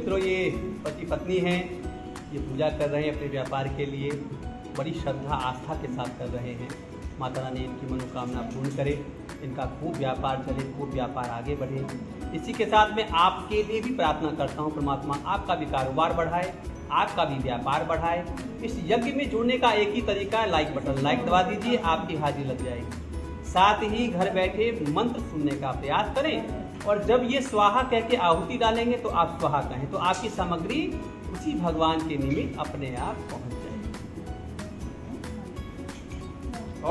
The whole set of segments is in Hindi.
मित्रों, ये पति पत्नी हैं, ये पूजा कर रहे हैं अपने व्यापार के लिए, बड़ी श्रद्धा आस्था के साथ कर रहे हैं। माता रानी इनकी मनोकामना पूर्ण करे, इनका खूब व्यापार चले, खूब व्यापार आगे बढ़े। इसी के साथ में आपके लिए भी प्रार्थना करता हूँ, परमात्मा आपका भी कारोबार बढ़ाए, आपका भी व्यापार बढ़ाए। इस यज्ञ में जुड़ने का एक ही तरीका है, लाइक बटन लाइक दबा दीजिए, आपकी हाजिरी लग जाएगी। साथ ही घर बैठे मंत्र सुनने का प्रयास करें, और जब ये स्वाहा कह के आहुति डालेंगे तो आप स्वाहा कहें, तो आपकी सामग्री उसी भगवान के निमित्त अपने आप पहुंच जाएगी।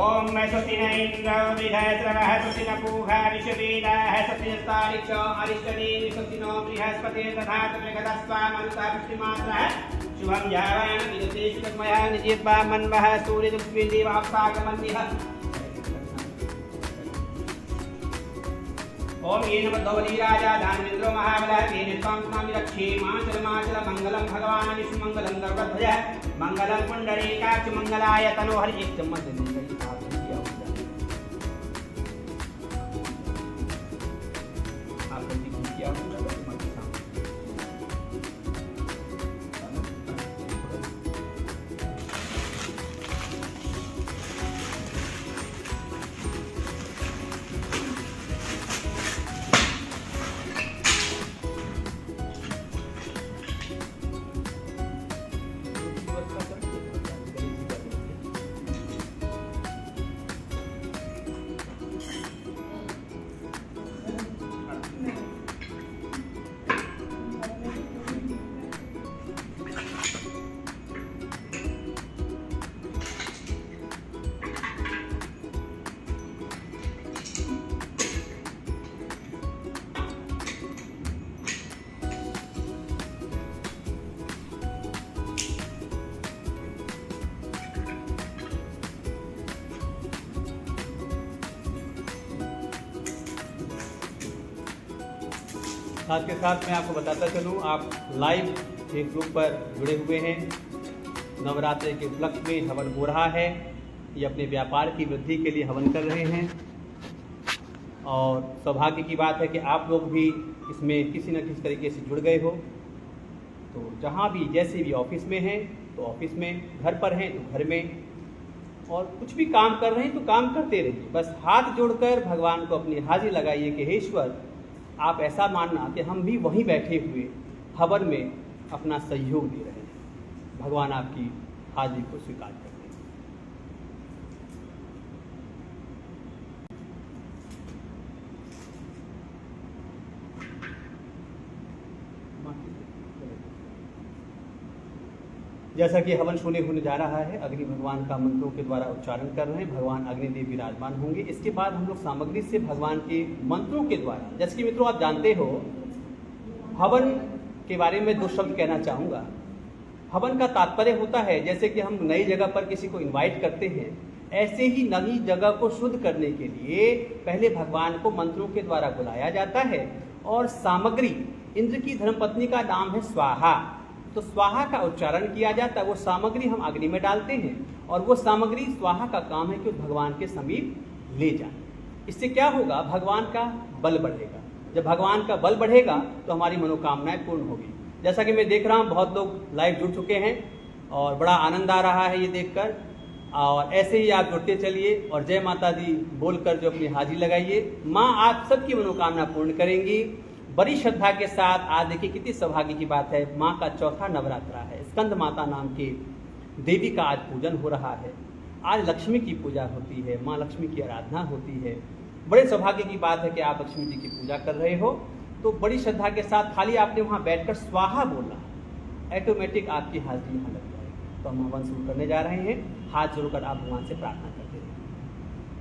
ओम मैं स्वस्ति न इंद्र विधयत्रवः स्वस्ति न पूषा विश्ववेदाः स्वस्ति नस्तारिक्षो अरिष्टनेमि स्वस्ति नो बृहस्पतिर्दधातु बृहदस्वा मरुतः पुष्टिमात्रः शुभं यावान् विदते सुखमयः निजीर्वा मन्वः सूर्यदुष्मिदेवाप्सागमन्यः। ओम ये नमद्वलीराजा धान्वेन्द्रो महाबलः तेन त्वां विरक्षे माचल मंगलम भगवान विष्णु मंगलम गरुड़ध्वज मंगलम पुंडरीकाक्ष मंगलाय तनोहरि। एक चम्मच दे दीजिए साथ के साथ मैं आपको बताता चलूँ, आप लाइव फेसबुक पर जुड़े हुए हैं। नवरात्रि के उपलक्ष्य में हवन हो रहा है, ये अपने व्यापार की वृद्धि के लिए हवन कर रहे हैं। और सौभाग्य की बात है कि आप लोग भी इसमें किसी न किसी तरीके से जुड़ गए हो। तो जहाँ भी जैसे भी ऑफिस में हैं तो ऑफिस में, घर पर हैं तो घर में, और कुछ भी काम कर रहे हैं तो काम करते रहिए। बस हाथ जोड़कर भगवान को अपनी हाजिरी लगाइए कि हे ईश्वर, आप ऐसा मानना कि हम भी वहीं बैठे हुए हवन में अपना सहयोग दे रहे हैं। भगवान आपकी हाजिरी को स्वीकार करते हैं। जैसा कि हवन शून्य होने जा रहा है, अग्नि भगवान का मंत्रों के द्वारा उच्चारण कर रहे हैं। भगवान अग्निदेव विराजमान होंगे। इसके बाद हम लोग सामग्री से भगवान के मंत्रों के द्वारा, जैसे कि मित्रों आप जानते हो, हवन के बारे में दो शब्द कहना चाहूँगा। हवन का तात्पर्य होता है, जैसे कि हम नई जगह पर किसी को इन्वाइट करते हैं, ऐसे ही नई जगह को शुद्ध करने के लिए पहले भगवान को मंत्रों के द्वारा बुलाया जाता है। और सामग्री, इंद्र की धर्मपत्नी का नाम है स्वाहा, तो स्वाहा का उच्चारण किया जाता है। वो सामग्री हम अग्नि में डालते हैं, और वो सामग्री स्वाहा का काम है कि भगवान के समीप ले जाए। इससे क्या होगा, भगवान का बल बढ़ेगा। जब भगवान का बल बढ़ेगा तो हमारी मनोकामनाएं पूर्ण होगी। जैसा कि मैं देख रहा हूँ बहुत लोग लाइव जुड़ चुके हैं और बड़ा आनंद आ रहा है ये देखकर। और ऐसे ही आप जुड़ते चलिए और जय माता दी बोलकर जो अपनी हाजिरी लगाइए। माँ आप सबकी मनोकामना पूर्ण करेंगी। बड़ी श्रद्धा के साथ आज देखिए कितनी सौभाग्य की बात है, माँ का चौथा नवरात्रा है। स्कंद माता नाम के देवी का आज पूजन हो रहा है। आज लक्ष्मी की पूजा होती है, माँ लक्ष्मी की आराधना होती है। बड़े सौभाग्य की बात है कि आप लक्ष्मी जी की पूजा कर रहे हो। तो बड़ी श्रद्धा के साथ खाली आपने वहाँ बैठकर स्वाहा बोला, ऑटोमेटिक आपकी हाजिरी यहाँ लग जाएगी। तो हम हवन शुरू करने जा रहे हैं। हाथ जोड़कर आप भगवान से प्रार्थना करते रहिए।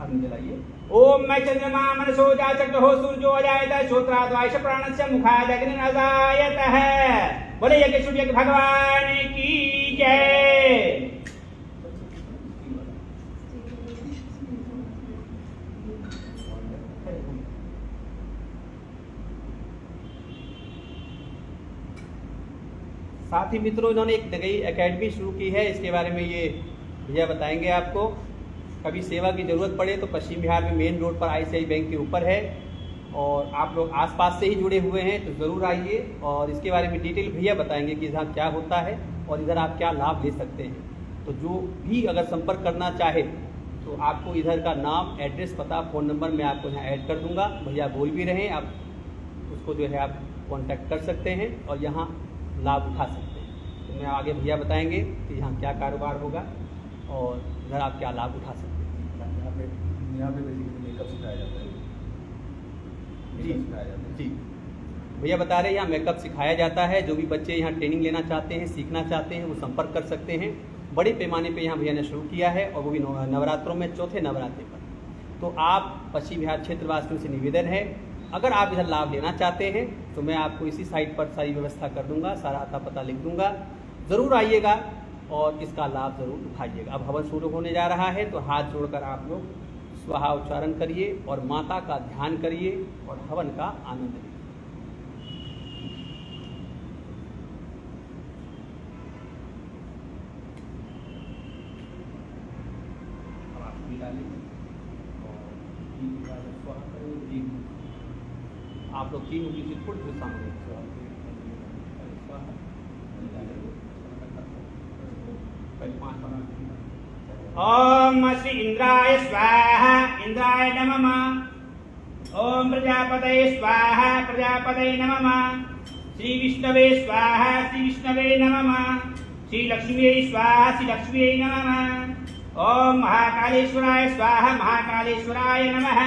अग्नि जलाइए। ओम मैं चंद्रमा मनसो जाचक्र हो सूर्यो अजायत श्रोत्राद्वाइश प्राणस्य मुखादग्निर्जायतः। बोले यज्ञ सूर्य भगवान की जय। साथ ही मित्रों, इन्होंने एक नई एकेडमी शुरू की है, इसके बारे में ये भैया बताएंगे आपको। कभी सेवा की जरूरत पड़े तो पश्चिम बिहार में मेन रोड पर ICICI बैंक के ऊपर है। और आप लोग आसपास से ही जुड़े हुए हैं तो ज़रूर आइए और इसके बारे में डिटेल भैया बताएंगे कि इधर क्या होता है और इधर आप क्या लाभ ले सकते हैं। तो जो भी अगर संपर्क करना चाहे तो आपको इधर का नाम, एड्रेस, पता, फ़ोन नंबर मैं आपको यहाँ ऐड कर दूँगा। भैया बोल भी रहे हैं, आप उसको जो है आप कांटेक्ट कर सकते हैं और यहाँ लाभ उठा सकते हैं। तो मैं आगे भैया बताएंगे कि यहाँ क्या कारोबार होगा और इधर आप क्या लाभ उठा सकते हैं। यहाँ पे बेसिकली मेकअप सिखाया जाता है। जी भैया बता रहे हैं यहाँ मेकअप सिखाया जाता है। जो भी बच्चे यहाँ ट्रेनिंग लेना चाहते हैं, सीखना चाहते हैं, वो संपर्क कर सकते हैं। बड़े पैमाने पे यहाँ भैया ने शुरू किया है और वो भी नवरात्रों में, चौथे नवरात्रि पर। तो आप पश्चिम बिहार क्षेत्रवासियों से निवेदन है, अगर आप इधर लाभ लेना चाहते हैं तो मैं आपको इसी साइट पर सारी व्यवस्था कर दूंगा, सारा आता पता लिख दूंगा। ज़रूर आइएगा और इसका लाभ ज़रूर उठाइएगा। अब हवन शुरू होने जा रहा है तो हाथ जोड़कर आप लोग स्वाहा उच्चारण करिए और माता का ध्यान करिए और हवन का आनंद लीजिए। अब आप भी डालेंगे और स्वाहा करेंगे। आप लोग 3 उंगली से थोड़ी सी सामने ओम श्री इंद्राय स्वाहा, इंद्राय नमः। ओम प्रजापतये स्वाहा, प्रजापतये नमः। श्री विष्णवे स्वाहा, श्री विष्णवे नमः। श्री लक्ष्मीये स्वाहा, श्री लक्ष्मीये नमः। ओम महाकालेश्वराय स्वाहा, महाकालेश्वराय नमः।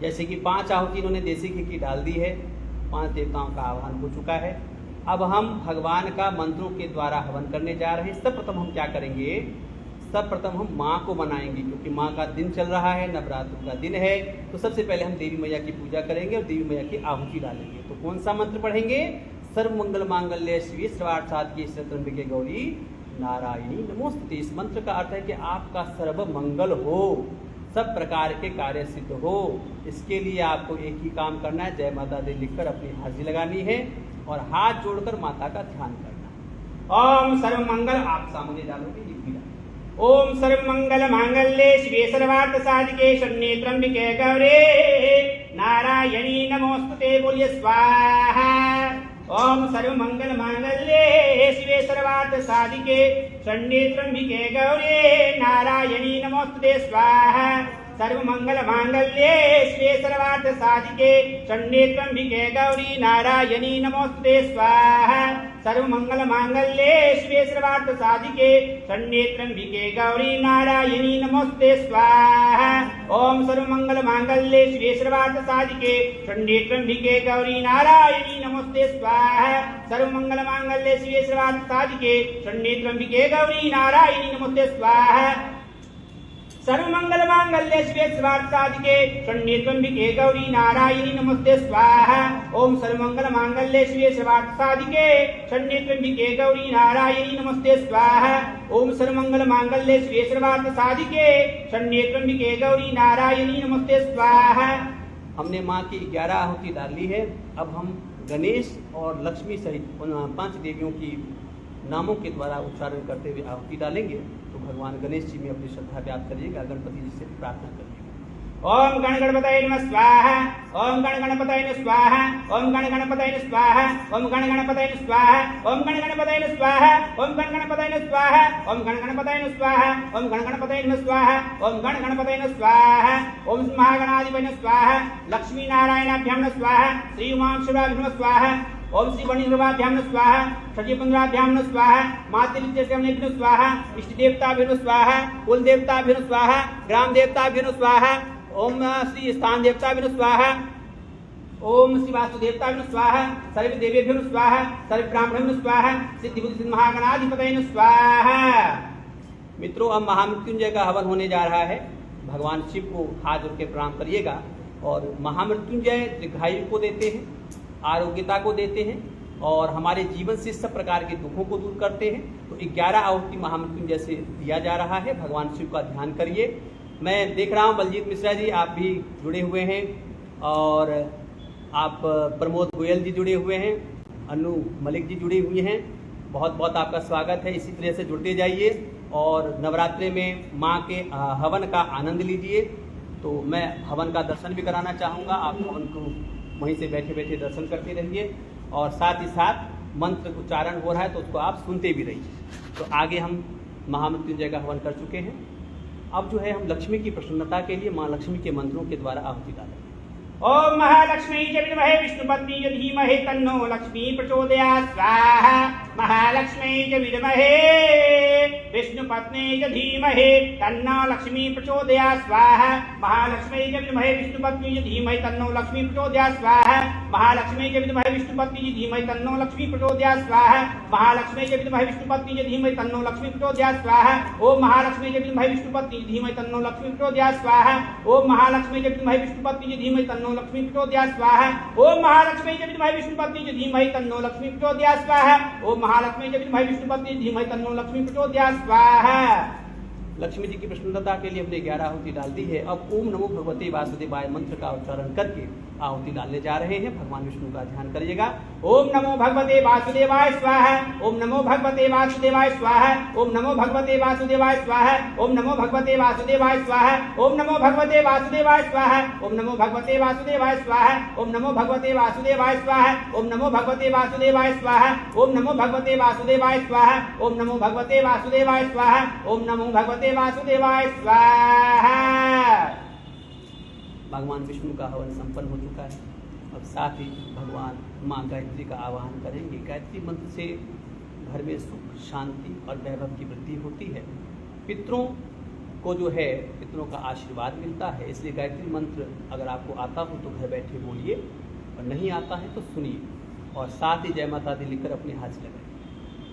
जैसे कि 5 आहुति इन्होंने देसी घी की डाल दी है, 5 देवताओं का आह्वान हो चुका है। अब हम भगवान का मंत्रों के द्वारा हवन करने जा रहे हैं। सर्वप्रथम हम क्या करेंगे, सर्वप्रथम हम माँ को मनाएंगे क्योंकि माँ का दिन चल रहा है, नवरात्र का दिन है। तो सबसे पहले हम देवी मैया की पूजा करेंगे और देवी मैया की आहुति डालेंगे। तो कौन सा मंत्र पढ़ेंगे, सर्व मंगल मांगल्य शिवे सर्वार्थ साधिके शरण्ये गौरी नारायणी नमोस्तुते। इस मंत्र का अर्थ है कि आपका सर्व मंगल हो, सब प्रकार के कार्य सिद्ध हो। इसके लिए आपको एक ही काम करना है, जय माता दी लिखकर अपनी हाजिरी लगानी है और हाथ जोड़कर माता का ध्यान करना है। ओम सर्व मंगल, आप सामने डालोगे, ये भी डालो। ओम सर्व मंगल मांगल्ये शिवे सर्वार्थ साधिके शरण्ये त्र्यंबके गौरी नारायणी नमोस्तुते। बोलिए स्वाहा। ओम सर्व मंगल मांगल्ये शिवे सर्वार्थ साधिके शरण्ये त्र्यंबके गौरी नारायणी नमोस्तुते। स्वाहा। सर्व मंगल मांगल्ये शिवे सर्वार्थ साधिके शरण्ये त्र्यंबके गौरी नारायणी नमोस्तुते। स्वाहा। सर्व मंगल मांगल्ये शिवे सर्वार्थ साधिके शरण्ये त्र्यंबके गौरी नारायणी नमोस्तुते। स्वाहा। ओम सर्व मंगल मांगल्ये शिवे सर्वार्थ साधिके शरण्ये त्र्यंबके गौरी नारायणी नमोस्तुते। स्वाहा। सर्व मंगल मांगल्ये शिवे सर्वार्थ साधिके शरण्ये त्र्यंबके गौरी नारायणी नमोस्तुते। स्वाहा। सर्व मंगल मांगल्ये शिवे सर्वार्थ साधिके शरण्ये त्र्यंबके गौरी नारायणी नमोस्तुते। स्वाहा। ओम सर्व मंगल मांगल्ये शिवे सर्वार्थ साधिके शरण्ये त्र्यंबके गौरी नारायणी नमोस्तुते। स्वाहा। ओम सर्व मंगल मांगल्ये शिवे सर्वार्थ साधिके शरण्ये त्र्यंबके गौरी नारायणी नमोस्तुते। स्वाहा। हमने माँ की 11 आहुति डाल ली है। अब हम गणेश और लक्ष्मी सहित 5 देवियों की नामों के द्वारा उच्चारण करते हुए आहुति डालेंगे। तो भगवान गणेश जी में अपनी श्रद्धा व्याप्त करिएगा, गणपति जी से प्रार्थना करिएगा। ओम गण गणपतये नमः स्वाहा। ओम गण गणपतये नमः स्वाहा। ओम गण गणपतये नमः स्वाहा। ओम गण गणपतये नमः स्वाहा। ओम गण गणपतये नमः स्वाहा। ओम गण गणपतये नमः स्वाहा। ओम गण गणपतये नमः स्वाहा। ओम गण गणपतये नमः स्वाहा। ओम गण गणपतये नमः स्वाहा। ओम महागणाधिपतये नमः स्वाहा। लक्ष्मी नारायणाभ्यां नमः स्वाहा। श्री उमांशुराभ्यां नमः स्वाहा। ओम श्री वणिर्वाभ्यां नमः स्वाहा। षट्पुंद्राभ्यां नमः स्वाहा। मातृत्याभ्यां नमः स्वाहा। इष्ट देवताभ्यां नमः स्वाहा। कुल देवताभ्यां नमः स्वाहा। ग्राम देवताभ्यां नमः स्वाहा। ओम श्री स्थान देवताभ्यां नमः स्वाहा। ओम श्री वास्तु देवताभ्यां नमः स्वाहा। सर्व देवेभ्यो नमः स्वाहा। सर्व ब्राह्मणों नमः स्वाहा। सिद्धि बुद्धि सिद्ध महागणाधिपतये नमः स्वाहा। मित्रों, अब महामृत्युंजय का हवन होने जा रहा है। भगवान शिव को हाथ जोड़ के प्रणाम करिएगा। और महामृत्युंजय दीर्घायु को देते हैं, आरोग्यता को देते हैं और हमारे जीवन से सब प्रकार के दुखों को दूर करते हैं। तो 11 आहुति महामृत्युंजय से दिया जा रहा है। भगवान शिव का ध्यान करिए। मैं देख रहा हूँ बलजीत मिश्रा जी आप भी जुड़े हुए हैं और आप प्रमोद गोयल जी जुड़े हुए हैं, अनु मलिक जी जुड़ी हुई हैं। बहुत बहुत आपका स्वागत है। इसी तरह से जुड़ते जाइए और नवरात्रि में माँ के हवन का आनंद लीजिए। तो मैं हवन का दर्शन भी कराना चाहूँगा। आप हवन को वहीं से बैठे बैठे दर्शन करते रहिए और साथ ही साथ मंत्र उच्चारण हो रहा है तो उसको आप सुनते भी रहिए। तो आगे हम महामृत्युंजय का हवन कर चुके हैं। अब जो है हम लक्ष्मी की प्रसन्नता के लिए माँ लक्ष्मी के मंत्रों के द्वारा आहुति डालेंगे। ओम महालक्ष्मी च विद्महे विष्णुपत्नी च धीमहि तन्नो लक्ष्मी प्रचोदयात् स्वाहा। महालक्ष्मी च विद्महे विष्णुपत्नी च धीमहि तन्नो लक्ष्मी प्रचोदयात् स्वाहा। महालक्ष्मी च विद्महे विष्णुपत्नी च धीमहि तन्नो लक्ष्मी प्रचोदयात् स्वाहा। महालक्ष्मी च विद्महे विष्णुपत्नी च धीमहि तन्नो लक्ष्मी प्रचोदयात् स्वाहा। महालक्ष्मी च विद्महे विष्णुपत्नी च धीमहि तन्नो लक्ष्मी प्रचोदयात् स्वाहा। ओम महालक्ष्मी च विद्महे विष्णुपत्नी च धीमहि तन्नो लक्ष्मी प्रचोदयात् स्वाहा। ओम महालक्ष्मी च विद्महे विष्णुपत्नी च धीमहि तन्नो लक्ष्मी प्रचोदयात् स्वाहा। ओम महालक्ष्मी च विद्महे विष्णुपत्नी च धीमहि तन्नो लक्ष्मी प्रचोदयात् स्वाहा। ओम महालक्ष्मी च विद्महे विष्णुपत्नी च धीमहि तन्नो लक्ष्मी प्रचोदयात् स्वाहा। लक्ष्मी जी की प्रसन्नता के लिए हमने 11 आहुति डाल दी है। अब ओम नमो भगवते वासुदेवाय मंत्र का उच्चारण करके आहुति डालने जा रहे हैं। भगवान विष्णु का ध्यान करिएगा। ओम नमो भगवते वासुदेवाय स्वाहा। ओम नमो भगवते वासुदेवाय स्वाहा। ओम नमो भगवते वासुदेवाय स्वाहा। ओम नमो भगवते वासुदेवाय स्वाहा। ओम नमो भगवते वासुदेवाय स्वाहा। ओम नमो भगवते वासुदेवाय स्वाहा। ओम नमो भगवते वासुदेवाय स्वाहा। ओम नमो भगवते वासुदेवाय स्वाहा। ओम नमो भगवते वासुदेवाय स्वाहा। ओम नमो भगवते वासुदेवाय स्वाहा। ओम नमो भगवते वासुदेवाय स्वाहा। भगवान विष्णु का हवन संपन्न हो चुका है। अब साथ ही भगवान माँ गायत्री का आवाहन करेंगे। गायत्री मंत्र से घर में सुख, शांति और वैभव की वृद्धि होती है। पितरों को जो है पितरों का आशीर्वाद मिलता है। इसलिए गायत्री मंत्र अगर आपको आता हो तो घर बैठे बोलिए और नहीं आता है तो सुनिए और साथ ही जय माता दी लिखकर अपने हाथ लगाइए।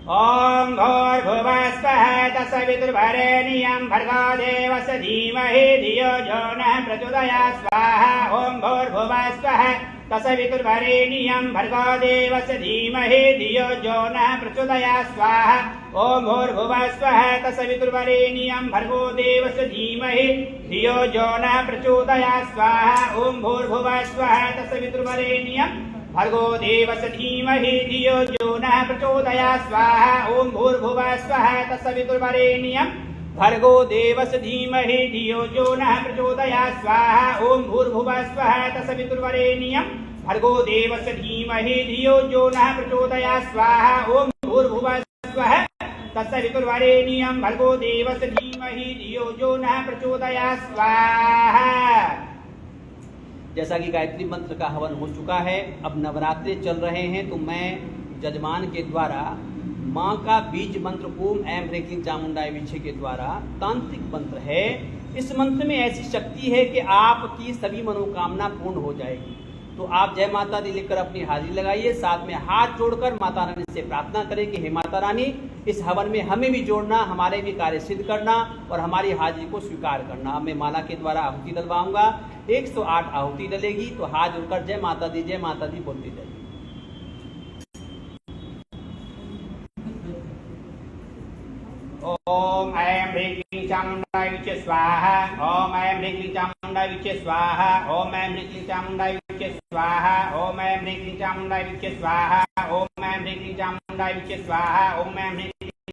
ओम भूर्भुवस्वः तत्सवितुर्वरेण्यं भर्गो देवस्य धीमहि धियो यो नः प्रचोदयात् स्वाहा। ओम भूर्भुवस्वः तत्सवितुर्वरेण्यं भर्गो देवस्य धीमहि धियो यो नः प्रचोदयात् स्वाहा। ओम भूर्भुवस्वः तत्सवितुर्वरेण्यं भर्गो देवस्य धीमहि धियो यो नः प्रचोदयात् स्वाहा। ओम भूर्भुवस्वः तत्सवितुर्वरेण्यं भर्गो देवस्य धीमहि धियो यो नः प्रचोदयात् स्वाहा। ओम भूर्भुवः स्वः तत्सवितुर्वरेण्यं भर्गो देवस्य धीमहि धियो यो नः प्रचोदयात् स्वाहा। ओम भूर्भुवः स्वः तत्सवितुर्वरेण्यं भर्गो देवस्य धीमहि धियो यो नः प्रचोदयात् स्वाहा। ओम भूर्भुवः स्वः तत्सवितुर्वरेण्यं भर्गो देवस्य धीमहि धियो यो नः प्रचोदयात् स्वाहा। जैसा कि गायत्री मंत्र का हवन हो चुका है, अब नवरात्रि चल रहे हैं तो मैं जजमान के द्वारा माँ का बीज मंत्र ओम ऐं ह्रीं क्लीं चामुंडाय विचे के द्वारा तांत्रिक मंत्र है। इस मंत्र में ऐसी शक्ति है कि आपकी सभी मनोकामना पूर्ण हो जाएगी। तो आप जय माता दी लिखकर अपनी हाजिरी लगाइए। साथ में हाथ जोड़कर माता रानी से प्रार्थना करें कि हे माता रानी, इस हवन में हमें भी जोड़ना, हमारे भी कार्य सिद्ध करना और हमारी हाजिरी को स्वीकार करना। अब मैं माला के द्वारा आहुति डलवाऊंगा। 108 आहुति डलेगी। तो हाथ जोड़कर जय माता दी बोलते जाइए। ओम ऐं ह्रीं क्लीं चामुंडाय विचे स्वाहा। ओम ऐं ह्रीं क्लीं चामुंडाय विचे स्वाहा। ओम ऐं ह्रीं क्लीं चामुंडाय विचे स्वाहा। ओम ऐं ह्रीं क्लीं चामुंडाय विचे स्वाहा। ओम ऐं ह्रीं क्लीं चामुंडाय विचे स्वाहा। ओम ऐं ह्रीं